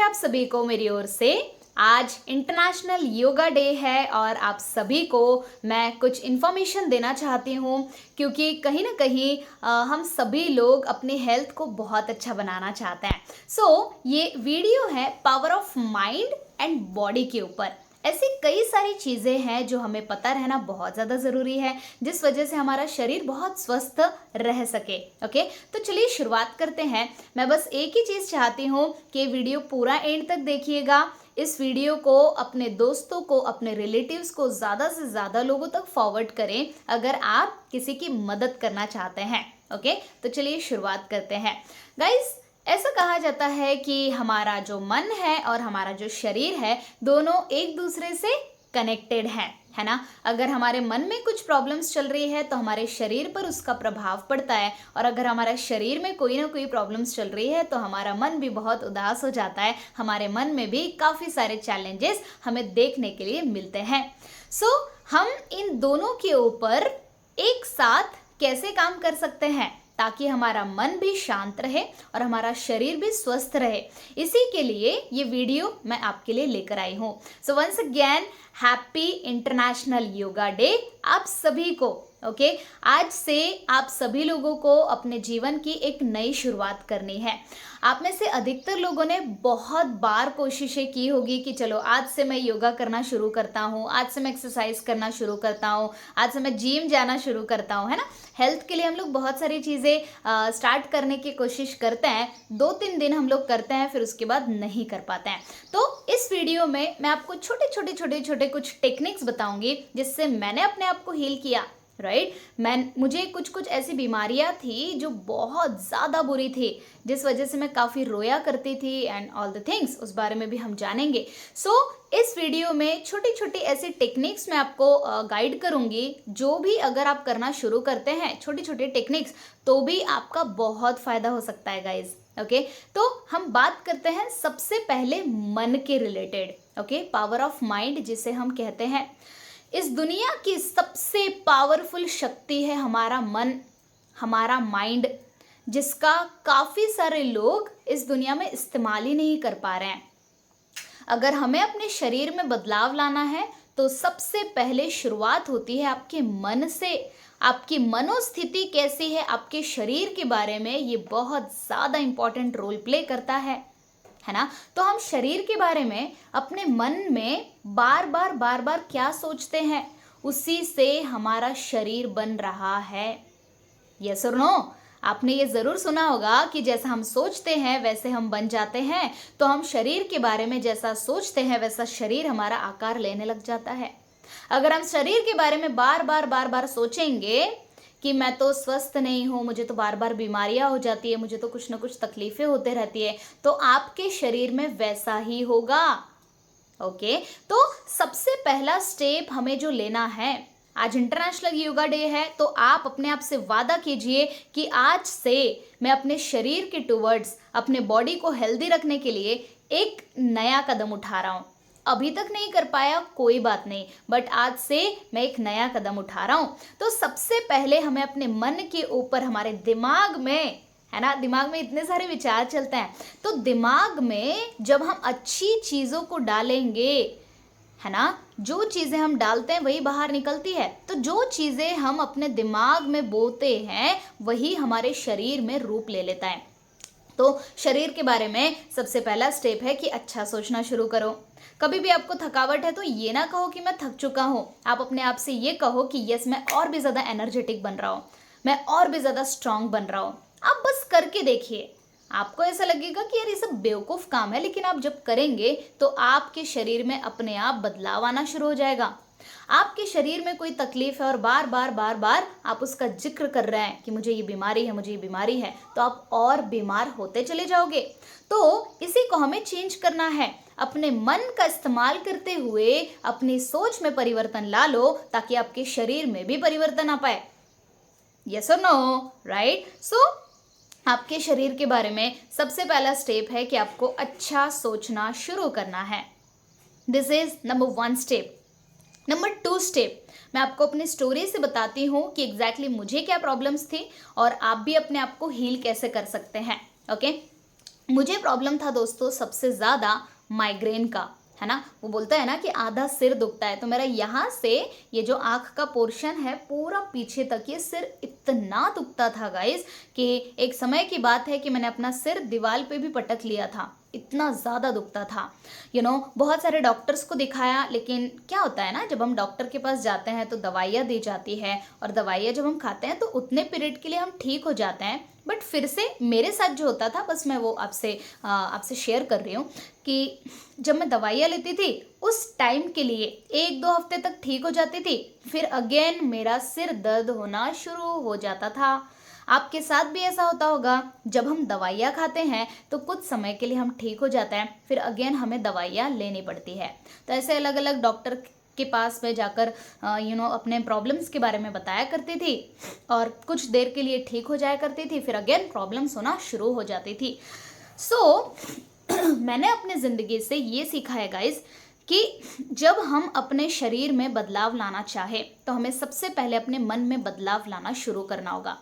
आप सभी को मेरी ओर से। आज इंटरनेशनल योगा डे है और आप सभी को मैं कुछ इन्फॉर्मेशन देना चाहती हूँ क्योंकि कहीं ना कहीं हम सभी लोग अपनी हेल्थ को बहुत अच्छा बनाना चाहते हैं। ये वीडियो है power of mind and body के ऊपर। ऐसी कई सारी चीज़ें हैं जो हमें पता रहना बहुत ज़्यादा ज़रूरी है, जिस वजह से हमारा शरीर बहुत स्वस्थ रह सके। ओके, तो चलिए शुरुआत करते हैं। मैं बस एक ही चीज़ चाहती हूँ कि वीडियो पूरा एंड तक देखिएगा। इस वीडियो को अपने दोस्तों को, अपने रिलेटिव्स को ज़्यादा से ज़्यादा लोगों तक फॉरवर्ड करें अगर आप किसी की मदद करना चाहते हैं। ओके, तो चलिए शुरुआत करते हैं। गाइस, ऐसा कहा जाता है कि हमारा जो मन है और हमारा जो शरीर है दोनों एक दूसरे से कनेक्टेड है ना। अगर हमारे मन में कुछ प्रॉब्लम्स चल रही है तो हमारे शरीर पर उसका प्रभाव पड़ता है, और अगर हमारे शरीर में कोई ना कोई प्रॉब्लम्स चल रही है तो हमारा मन भी बहुत उदास हो जाता है। हमारे मन में भी काफ़ी सारे चैलेंजेस हमें देखने के लिए मिलते हैं। हम इन दोनों के ऊपर एक साथ कैसे काम कर सकते हैं ताकि हमारा मन भी शांत रहे और हमारा शरीर भी स्वस्थ रहे, इसी के लिए ये वीडियो मैं आपके लिए लेकर आई हूँ। So once again happy International Yoga Day आप सभी को। ओके, आज से आप सभी लोगों को अपने जीवन की एक नई शुरुआत करनी है। आप में से अधिकतर लोगों ने बहुत बार कोशिशें की होगी कि चलो आज से मैं योगा करना शुरू करता हूँ, आज से मैं एक्सरसाइज करना शुरू करता हूँ, आज से मैं जिम जाना शुरू करता हूँ, है ना। हेल्थ के लिए हम लोग बहुत सारी चीज़ें स्टार्ट करने की कोशिश करते हैं। 2-3 दिन हम लोग करते हैं, फिर उसके बाद नहीं कर पाते हैं। तो इस वीडियो में मैं आपको छोटे कुछ टेक्निक्स बताऊंगी जिससे मैंने अपने आप को हील किया। मुझे कुछ ऐसी बीमारियां थी जो बहुत ज़्यादा बुरी थी, जिस वजह से मैं काफ़ी रोया करती थी एंड ऑल द थिंग्स, उस बारे में भी हम जानेंगे। इस वीडियो में छोटी ऐसी टेक्निक्स मैं आपको गाइड करूंगी, जो भी अगर आप करना शुरू करते हैं छोटी टेक्निक्स, तो भी आपका बहुत फ़ायदा हो सकता है गाइज। ओके, तो हम बात करते हैं सबसे पहले मन के related. Okay, power of mind जिसे हम कहते हैं। इस दुनिया की सबसे पावरफुल शक्ति है हमारा मन, हमारा माइंड, जिसका काफ़ी सारे लोग इस दुनिया में इस्तेमाल ही नहीं कर पा रहे हैं। अगर हमें अपने शरीर में बदलाव लाना है तो सबसे पहले शुरुआत होती है आपके मन से। आपकी मनोस्थिति कैसी है आपके शरीर के बारे में, ये बहुत ज़्यादा इम्पोर्टेंट रोल प्ले करता है ना। तो हम शरीर के बारे में अपने मन में बार बार क्या सोचते हैं, उसी से हमारा शरीर बन रहा है। यस और नो? आपने ये ज़रूर सुना होगा कि जैसा हम सोचते हैं वैसे हम बन जाते हैं। तो हम शरीर के बारे में जैसा सोचते हैं वैसा शरीर हमारा आकार लेने लग जाता है। अगर हम शरीर के बारे में बार बार सोचेंगे कि मैं तो स्वस्थ नहीं हूँ, मुझे तो बार बार बीमारियाँ हो जाती है, मुझे तो कुछ ना कुछ तकलीफें होते रहती है, तो आपके शरीर में वैसा ही होगा। ओके, तो सबसे पहला स्टेप हमें जो लेना है, आज इंटरनेशनल योगा डे है, तो आप अपने आप से वादा कीजिए कि आज से मैं अपने शरीर के टुवर्ड्स, अपने बॉडी को हेल्दी रखने के लिए एक नया कदम उठा रहा हूँ। अभी तक नहीं कर पाया कोई बात नहीं, बट आज से मैं एक नया कदम उठा रहा हूँ। तो सबसे पहले हमें अपने मन के ऊपर, हमारे दिमाग में, है ना, दिमाग में इतने सारे विचार चलते हैं, तो दिमाग में जब हम अच्छी चीज़ों को डालेंगे, है ना, जो चीज़ें हम डालते हैं वही बाहर निकलती है। तो जो चीज़ें हम अपने दिमाग में बोते हैं वही हमारे शरीर में रूप ले लेता है। तो शरीर के बारे में सबसे पहला स्टेप है कि अच्छा सोचना शुरू करो। कभी भी आपको थकावट है तो ये ना कहो कि मैं थक चुका हूँ, आप अपने आप से ये कहो कि यस, मैं और भी ज़्यादा एनर्जेटिक बन रहा हूँ, मैं और भी ज़्यादा स्ट्रांग बन रहा हूँ। आप बस करके देखिए, आपको ऐसा लगेगा कि यार ये सब बेवकूफ़ काम है, लेकिन आप जब करेंगे तो आपके शरीर में अपने आप बदलाव आना शुरू हो जाएगा। आपके शरीर में कोई तकलीफ है और बार बार आप उसका जिक्र कर रहे हैं कि मुझे ये बीमारी है, मुझे ये बीमारी है, तो आप और बीमार होते चले जाओगे। तो इसी को हमें चेंज करना है। अपने मन का इस्तेमाल करते हुए अपनी सोच में परिवर्तन ला लो, ताकि आपके शरीर में भी परिवर्तन आ पाए। यस और नो? राइट? आपके शरीर के बारे में सबसे पहला स्टेप है कि आपको अच्छा सोचना शुरू करना है। This is number 1 step. Number 2 step, मैं आपको अपनी स्टोरी से बताती हूँ कि एग्जैक्टली मुझे क्या प्रॉब्लम्स थी और आप भी अपने आप को हील कैसे कर सकते हैं। ओके, मुझे प्रॉब्लम था दोस्तों सबसे ज़्यादा माइग्रेन का, है ना। वो बोलता है ना कि आधा सिर दुखता है, तो मेरा यहाँ से ये जो आँख का पोर्शन है पूरा पीछे तक ये सिर इतना दुखता था गाइस कि एक समय की बात है कि मैंने अपना सिर दीवार पे भी पटक लिया था, इतना ज़्यादा दुखता था। बहुत सारे डॉक्टर्स को दिखाया, लेकिन क्या होता है ना, जब हम डॉक्टर के पास जाते हैं तो दवाइयाँ दी जाती है, और दवाइयाँ जब हम खाते हैं तो उतने पीरियड के लिए हम ठीक हो जाते हैं। बट फिर से मेरे साथ जो होता था, बस मैं वो आपसे शेयर कर रही हूँ कि जब मैं दवाइयाँ लेती थी उस टाइम के लिए 1-2 हफ्ते तक ठीक हो जाती थी, फिर अगेन मेरा सिर दर्द होना शुरू हो जाता था। आपके साथ भी ऐसा होता होगा, जब हम दवाइयाँ खाते हैं तो कुछ समय के लिए हम ठीक हो जाते हैं, फिर अगेन हमें दवाइयाँ लेनी पड़ती है। तो ऐसे अलग अलग डॉक्टर के पास में जाकर अपने प्रॉब्लम्स के बारे में बताया करती थी, और कुछ देर के लिए ठीक हो जाया करती थी, फिर अगेन प्रॉब्लम्स होना शुरू हो जाती थी। मैंने अपने ज़िंदगी से ये सीखा है गाइज कि जब हम अपने शरीर में बदलाव लाना चाहे तो हमें सबसे पहले अपने मन में बदलाव लाना शुरू करना होगा।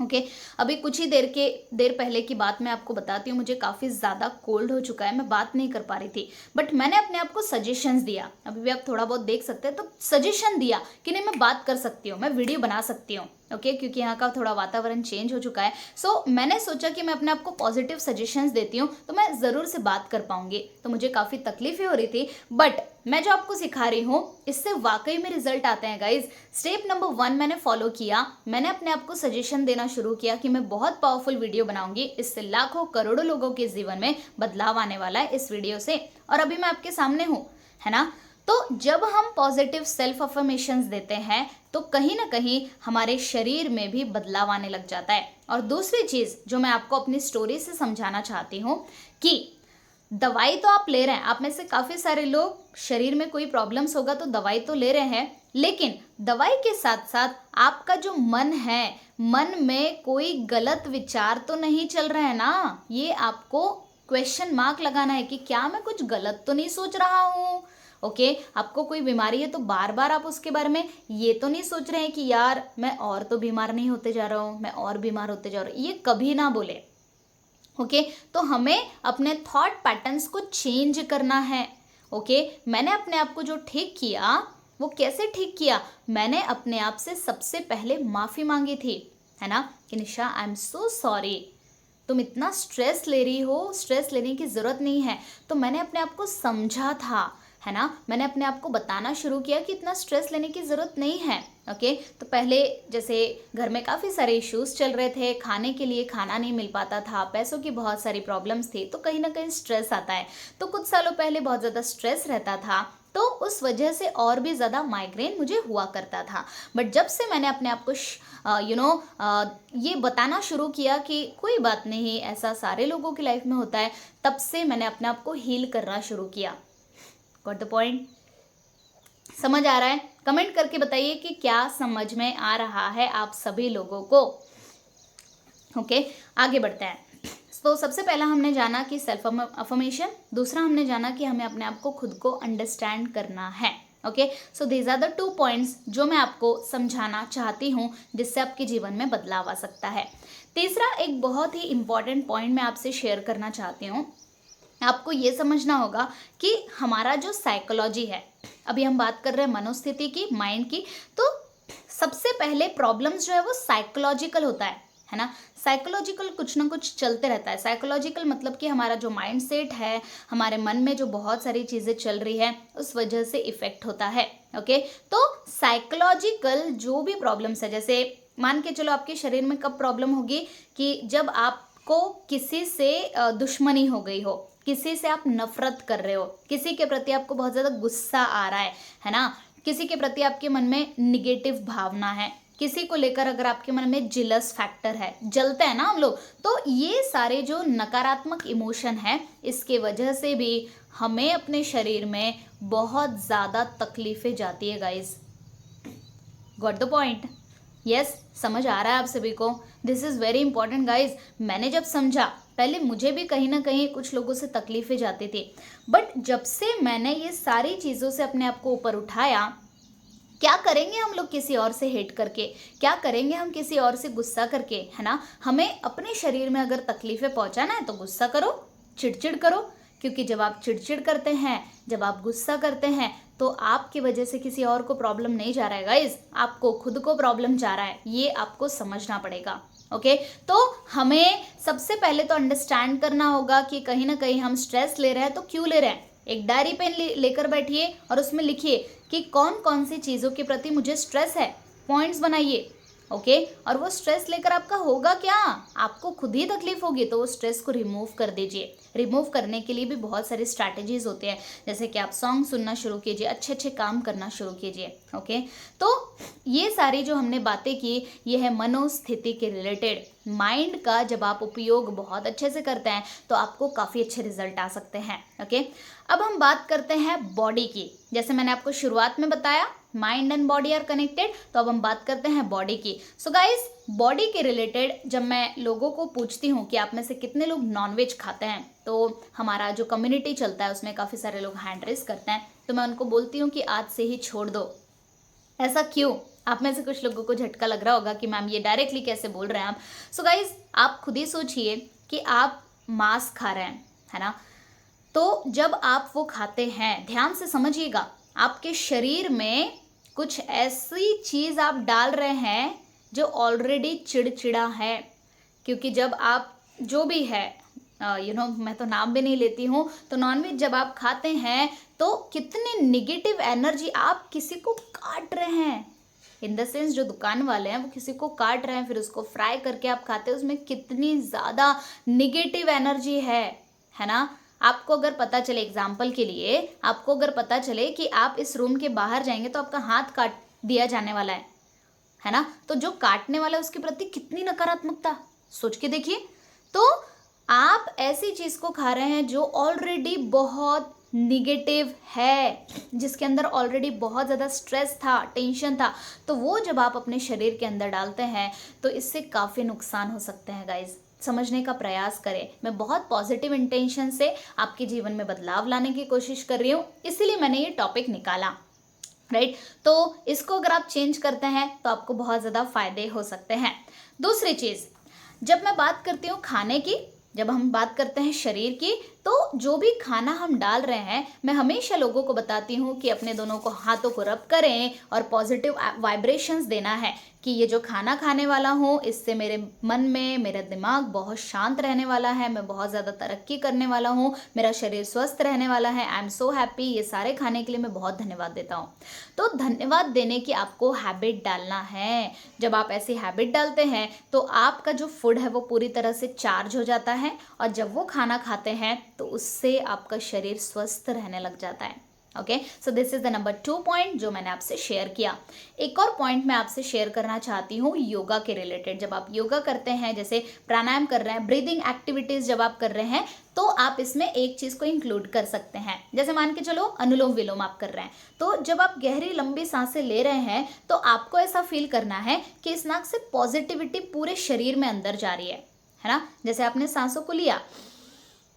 ओके अभी कुछ ही देर पहले की बात मैं आपको बताती हूँ। मुझे काफ़ी ज़्यादा कोल्ड हो चुका है, मैं बात नहीं कर पा रही थी, बट मैंने अपने आप को सजेशंस दिया। अभी भी आप थोड़ा बहुत देख सकते हैं, तो सजेशन दिया कि नहीं मैं बात कर सकती हूँ, मैं वीडियो बना सकती हूँ। ओके क्योंकि यहाँ का थोड़ा वातावरण चेंज हो चुका है, सो मैंने सोचा कि मैं अपने आप को पॉजिटिव सजेशंस देती हूँ तो मैं ज़रूर से बात कर पाऊंगी। तो मुझे काफ़ी तकलीफें हो रही थी, बट मैं जो आपको सिखा रही हूँ इससे वाकई में रिजल्ट आते हैं गाइज। स्टेप नंबर 1 मैंने फॉलो किया, मैंने अपने आप को सजेशन देना शुरू किया कि मैं बहुत पावरफुल वीडियो बनाऊंगी, इससे लाखों करोड़ों लोगों के जीवन में बदलाव आने वाला है इस वीडियो से, और अभी मैं आपके सामने हूँ, है ना। तो जब हम पॉजिटिव सेल्फ अफर्मेशंस देते हैं तो कहीं ना कहीं हमारे शरीर में भी बदलाव आने लग जाता है। और दूसरी चीज़ जो मैं आपको अपनी स्टोरी से समझाना चाहती हूँ कि दवाई तो आप ले रहे हैं, आप में से काफ़ी सारे लोग शरीर में कोई प्रॉब्लम्स होगा तो दवाई तो ले रहे हैं, लेकिन दवाई के साथ साथ आपका जो मन है, मन में कोई गलत विचार तो नहीं चल रहा है ना। ये आपको क्वेश्चन मार्क लगाना है कि क्या मैं कुछ गलत तो नहीं सोच रहा हूँ। ओके आपको कोई बीमारी है तो बार बार आप उसके बारे में ये तो नहीं सोच रहे हैं कि यार मैं और तो बीमार नहीं होते जा रहा हूँ, मैं और बीमार होते जा रहा हूँ, ये कभी ना बोले। ओके तो हमें अपने थॉट पैटर्न्स को चेंज करना है। ओके मैंने अपने आप को जो ठीक किया वो कैसे ठीक किया, मैंने अपने आप से सबसे पहले माफ़ी मांगी थी, है ना, कि निशा आई एम सो सॉरी, तुम इतना स्ट्रेस ले रही हो, स्ट्रेस लेने की ज़रूरत नहीं है। तो मैंने अपने आप को समझा था, है ना, मैंने अपने आप को बताना शुरू किया कि इतना स्ट्रेस लेने की ज़रूरत नहीं है। ओके तो पहले जैसे घर में काफ़ी सारे इश्यूज़ चल रहे थे, खाने के लिए खाना नहीं मिल पाता था, पैसों की बहुत सारी प्रॉब्लम्स थी, तो कहीं ना कहीं स्ट्रेस आता है। तो कुछ सालों पहले बहुत ज़्यादा स्ट्रेस रहता था, तो उस वजह से और भी ज़्यादा माइग्रेन मुझे हुआ करता था। बट जब से मैंने अपने आप को ये बताना शुरू किया कि कोई बात नहीं, ऐसा सारे लोगों की लाइफ में होता है, तब से मैंने अपने आप को हील करना शुरू किया। Got the point? समझ आ रहा है? कमेंट करके बताइए कि क्या समझ में आ रहा है आप सभी लोगों को। ओके आगे बढ़ते हैं। तो सबसे पहला हमने जाना कि सेल्फ अफर्मेशन, दूसरा हमने जाना कि हमें अपने आप को खुद को अंडरस्टैंड करना है। Okay so these are the 2 points जो मैं आपको समझाना चाहती हूँ, जिससे आपके जीवन में बदलाव आ सकता है। तीसरा एक बहुत ही इंपॉर्टेंट पॉइंट मैं आपसे शेयर करना चाहती हूँ। आपको ये समझना होगा कि हमारा जो साइकोलॉजी है, अभी हम बात कर रहे हैं मनोस्थिति की, माइंड की, तो सबसे पहले प्रॉब्लम्स जो है वो साइकोलॉजिकल होता है ना। साइकोलॉजिकल कुछ ना कुछ चलते रहता है। साइकोलॉजिकल मतलब कि हमारा जो माइंड सेट है, हमारे मन में जो बहुत सारी चीज़ें चल रही है, उस वजह से इफेक्ट होता है। ओके तो साइकोलॉजिकल जो भी प्रॉब्लम्स है, जैसे मान के चलो आपके शरीर में कब प्रॉब्लम होगी कि जब आपको किसी से दुश्मनी हो गई हो, किसी से आप नफरत कर रहे हो, किसी के प्रति आपको बहुत ज़्यादा गुस्सा आ रहा है ना, किसी के प्रति आपके मन में निगेटिव भावना है, किसी को लेकर अगर आपके मन में जिलस फैक्टर है, जलते हैं ना हम लोग, तो ये सारे जो नकारात्मक इमोशन है, इसके वजह से भी हमें अपने शरीर में बहुत ज़्यादा तकलीफें जाती है guys. Got the point? Yes समझ आ रहा है आप सभी को? This is very important guys. मैंने जब समझा, पहले मुझे भी कहीं ना कहीं कुछ लोगों से तकलीफें जाती थी, बट जब से मैंने ये सारी चीज़ों से अपने आप को ऊपर उठाया, क्या करेंगे हम लोग किसी और से हेट करके, क्या करेंगे हम किसी और से गुस्सा करके, है ना। हमें अपने शरीर में अगर तकलीफें पहुंचाना है तो गुस्सा करो, चिड़चिड़ करो, क्योंकि जब आप चिड़चिड़ करते हैं, जब आप गुस्सा करते हैं, तो आपकी वजह से किसी और को प्रॉब्लम नहीं जा रहा है गाइज, आपको खुद को प्रॉब्लम जा रहा है, ये आपको समझना पड़ेगा। ओके तो हमें सबसे पहले तो अंडरस्टैंड करना होगा कि कहीं ना कहीं हम स्ट्रेस ले रहे हैं तो क्यों ले रहे हैं। एक डायरी पेन लेकर बैठिए और उसमें लिखिए कि कौन कौन सी चीज़ों के प्रति मुझे स्ट्रेस है, पॉइंट्स बनाइए। ओके और वो स्ट्रेस लेकर आपका होगा क्या, आपको खुद ही तकलीफ होगी, तो वो स्ट्रेस को रिमूव कर दीजिए। रिमूव करने के लिए भी बहुत सारे स्ट्रैटेजीज होते हैं, जैसे कि आप सॉन्ग सुनना शुरू कीजिए, अच्छे अच्छे काम करना शुरू कीजिए। ओके तो ये सारी जो हमने बातें की, ये है मनोस्थिति के रिलेटेड। माइंड का जब आप उपयोग बहुत अच्छे से करते हैं तो आपको काफ़ी अच्छे रिजल्ट आ सकते हैं। ओके अब हम बात करते हैं बॉडी की। जैसे मैंने आपको शुरुआत में बताया mind and body are connected, तो अब हम बात करते हैं बॉडी की। सो गाइस बॉडी के रिलेटेड जब मैं लोगों को पूछती हूँ कि आप में से कितने लोग नॉनवेज खाते हैं, तो हमारा जो कम्युनिटी चलता है उसमें काफ़ी सारे लोग हैंड रेस करते हैं, तो मैं उनको बोलती हूँ कि आज से ही छोड़ दो। ऐसा क्यों, आप में से कुछ लोगों को झटका लग रहा होगा कि मैम ये डायरेक्टली कैसे बोल रहे हैं आप। सो गाइज आप खुद ही सोचिए कि आप मांस खा रहे हैं, है ना, तो जब आप वो खाते हैं, ध्यान से समझिएगा, आपके शरीर में कुछ ऐसी चीज़ आप डाल रहे हैं जो ऑलरेडी चिड़चिड़ा है। क्योंकि जब आप जो भी है मैं तो नाम भी नहीं लेती हूँ, तो नॉनवेज जब आप खाते हैं तो कितने निगेटिव एनर्जी, आप किसी को काट रहे हैं, इन द सेंस जो दुकान वाले हैं वो किसी को काट रहे हैं, फिर उसको फ्राई करके आप खाते हैं, उसमें कितनी ज़्यादा निगेटिव एनर्जी है ना। आपको अगर पता चले, एग्जाम्पल के लिए आपको अगर पता चले कि आप इस रूम के बाहर जाएंगे तो आपका हाथ काट दिया जाने वाला है ना, तो जो काटने वाला है उसके प्रति कितनी नकारात्मकता, सोच के देखिए। तो आप ऐसी चीज़ को खा रहे हैं जो ऑलरेडी बहुत निगेटिव है, जिसके अंदर ऑलरेडी बहुत ज़्यादा स्ट्रेस था, टेंशन था, तो वो जब आप अपने शरीर के अंदर डालते हैं तो इससे काफ़ी नुकसान हो सकते हैं। गाइज समझने का प्रयास करें, मैं बहुत पॉजिटिव इंटेंशन से आपके जीवन में बदलाव लाने की कोशिश कर रही हूँ, इसीलिए मैंने ये टॉपिक निकाला, राइट। तो इसको अगर आप चेंज करते हैं तो आपको बहुत ज़्यादा फायदे हो सकते हैं। दूसरी चीज़, जब मैं बात करती हूँ खाने की, जब हम बात करते हैं शरीर की, तो जो भी खाना हम डाल रहे हैं, मैं हमेशा लोगों को बताती हूँ कि अपने दोनों को हाथों को रब करें और पॉजिटिव वाइब्रेशंस देना है कि ये जो खाना खाने वाला हूँ इससे मेरे मन में, मेरा दिमाग बहुत शांत रहने वाला है, मैं बहुत ज़्यादा तरक्की करने वाला हूँ, मेरा शरीर स्वस्थ रहने वाला है, आई एम सो हैप्पी। ये सारे खाने के लिए मैं बहुत धन्यवाद देता हूँ। तो धन्यवाद देने की आपको हैबिट डालना है। जब आप ऐसी हैबिट डालते हैं तो आपका जो फूड है वो पूरी तरह से चार्ज हो जाता है, और जब वो खाना खाते हैं तो उससे आपका शरीर स्वस्थ रहने लग जाता है। Okay so this is the number 2 point जो मैंने आपसे शेयर किया। एक और पॉइंट मैं आपसे शेयर करना चाहती हूँ योगा के रिलेटेड। जब आप योगा करते हैं, जैसे प्राणायाम कर रहे हैं, ब्रीदिंग एक्टिविटीज जब आप कर रहे हैं, तो आप इसमें एक चीज़ को इंक्लूड कर सकते हैं। जैसे मान के चलो अनुलोम विलोम आप कर रहे हैं, तो जब आप गहरी लंबी सांसें ले रहे हैं तो आपको ऐसा फील करना है कि इस नाक से पॉजिटिविटी पूरे शरीर में अंदर जा रही है ना। जैसे आपने सांसों को लिया,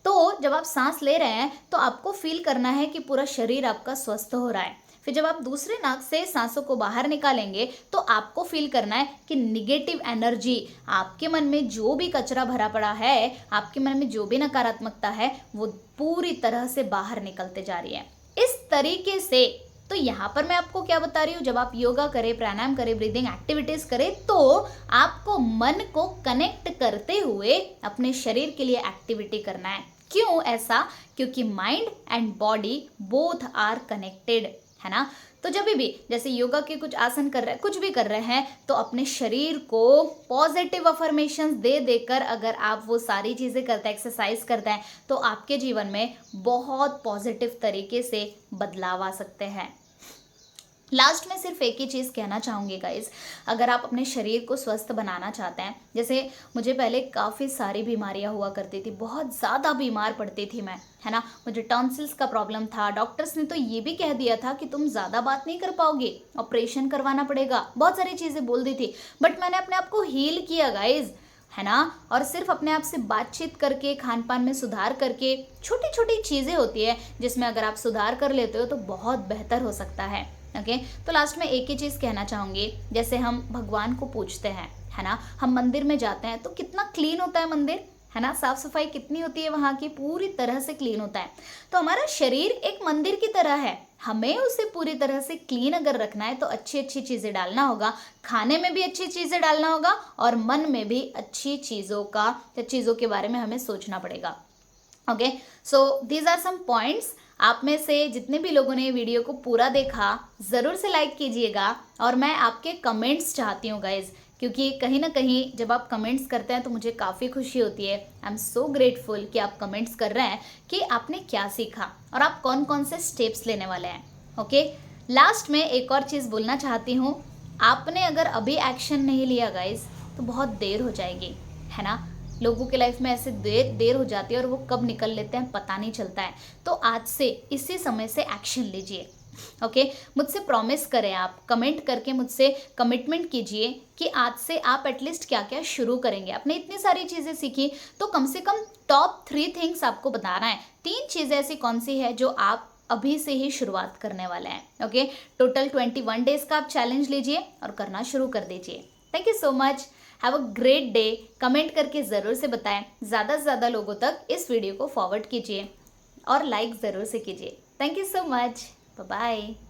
तो जब आप सांस ले रहे हैं तो आपको फील करना है कि पूरा शरीर आपका स्वस्थ हो रहा है। फिर जब आप दूसरे नाक से सांसों को बाहर निकालेंगे तो आपको फील करना है कि निगेटिव एनर्जी, आपके मन में जो भी कचरा भरा पड़ा है, आपके मन में जो भी नकारात्मकता है, वो पूरी तरह से बाहर निकलते जा रही है। इस तरीके से तो यहाँ पर मैं आपको क्या बता रही हूँ, जब आप योगा करें, प्राणायाम करें, ब्रीदिंग एक्टिविटीज करें, तो आपको मन को कनेक्ट करते हुए अपने शरीर के लिए एक्टिविटी करना है। क्यों ऐसा? क्योंकि mind and body both are connected, है ना। तो जब भी जैसे योगा के कुछ आसन कर रहे हैं, कुछ भी कर रहे हैं, तो अपने शरीर को पॉजिटिव अफर्मेशंस दे देकर अगर आप वो सारी चीज़ें करते हैं, एक्सरसाइज करते हैं, तो आपके जीवन में बहुत पॉजिटिव तरीके से बदलाव आ सकते हैं। लास्ट में सिर्फ एक ही चीज़ कहना चाहूँगी गाइज, अगर आप अपने शरीर को स्वस्थ बनाना चाहते हैं, जैसे मुझे पहले काफ़ी सारी बीमारियाँ हुआ करती थी, बहुत ज़्यादा बीमार पड़ती थी मैं, है ना। मुझे टॉन्सिल्स का प्रॉब्लम था, डॉक्टर्स ने तो ये भी कह दिया था कि तुम ज़्यादा बात नहीं कर पाओगे, ऑपरेशन करवाना पड़ेगा, बहुत सारी चीज़ें बोल दी थी, बट मैंने अपने आप को हील किया गाइज, है ना। और सिर्फ अपने आप से बातचीत करके, खान पान में सुधार करके, छोटी छोटी चीज़ें होती है जिसमें अगर आप सुधार कर लेते हो तो बहुत बेहतर हो सकता है। ओके। तो लास्ट में एक ही चीज़ कहना चाहूँगी, जैसे हम भगवान को पूजते हैं, है ना, हम मंदिर में जाते हैं तो कितना क्लीन होता है मंदिर, है ना, साफ सफाई कितनी होती है वहाँ की, पूरी तरह से क्लीन होता है। तो हमारा शरीर एक मंदिर की तरह है, हमें उसे पूरी तरह से क्लीन अगर रखना है तो अच्छी अच्छी चीज़ें डालना होगा, खाने में भी अच्छी चीज़ें डालना होगा और मन में भी अच्छी चीज़ों के बारे में हमें सोचना पड़ेगा। Okay, so these are some points. आप में से जितने भी लोगों ने वीडियो को पूरा देखा, ज़रूर से लाइक कीजिएगा और मैं आपके कमेंट्स चाहती हूँ गाइज, क्योंकि कहीं ना कहीं जब आप कमेंट्स करते हैं तो मुझे काफ़ी खुशी होती है। आई एम सो ग्रेटफुल कि आप कमेंट्स कर रहे हैं कि आपने क्या सीखा और आप कौन कौन से स्टेप्स लेने वाले हैं। ओके, लास्ट में एक और चीज़ बोलना चाहती हूँ, आपने अगर अभी एक्शन नहीं लिया गाइज तो बहुत देर हो जाएगी, है ना। लोगों के लाइफ में ऐसे देर देर हो जाती है और वो कब निकल लेते हैं पता नहीं चलता है। तो आज से इसी समय से एक्शन लीजिए। ओके, मुझसे प्रॉमिस करें, आप कमेंट करके मुझसे कमिटमेंट कीजिए कि आज से आप एटलीस्ट क्या क्या शुरू करेंगे। आपने इतनी सारी चीज़ें सीखी तो कम से कम टॉप 3 थिंग्स आपको बताना है। 3 चीज़ें ऐसी कौन सी है जो आप अभी से ही शुरुआत करने वाले हैं। ओके, टोटल 21 डेज का आप चैलेंज लीजिए और करना शुरू कर दीजिए। Thank you so much, have a great day. Comment करके ज़रूर से बताएं, ज़्यादा से ज़्यादा लोगों तक इस वीडियो को फॉरवर्ड कीजिए और लाइक ज़रूर से कीजिए। Thank you so much, bye bye.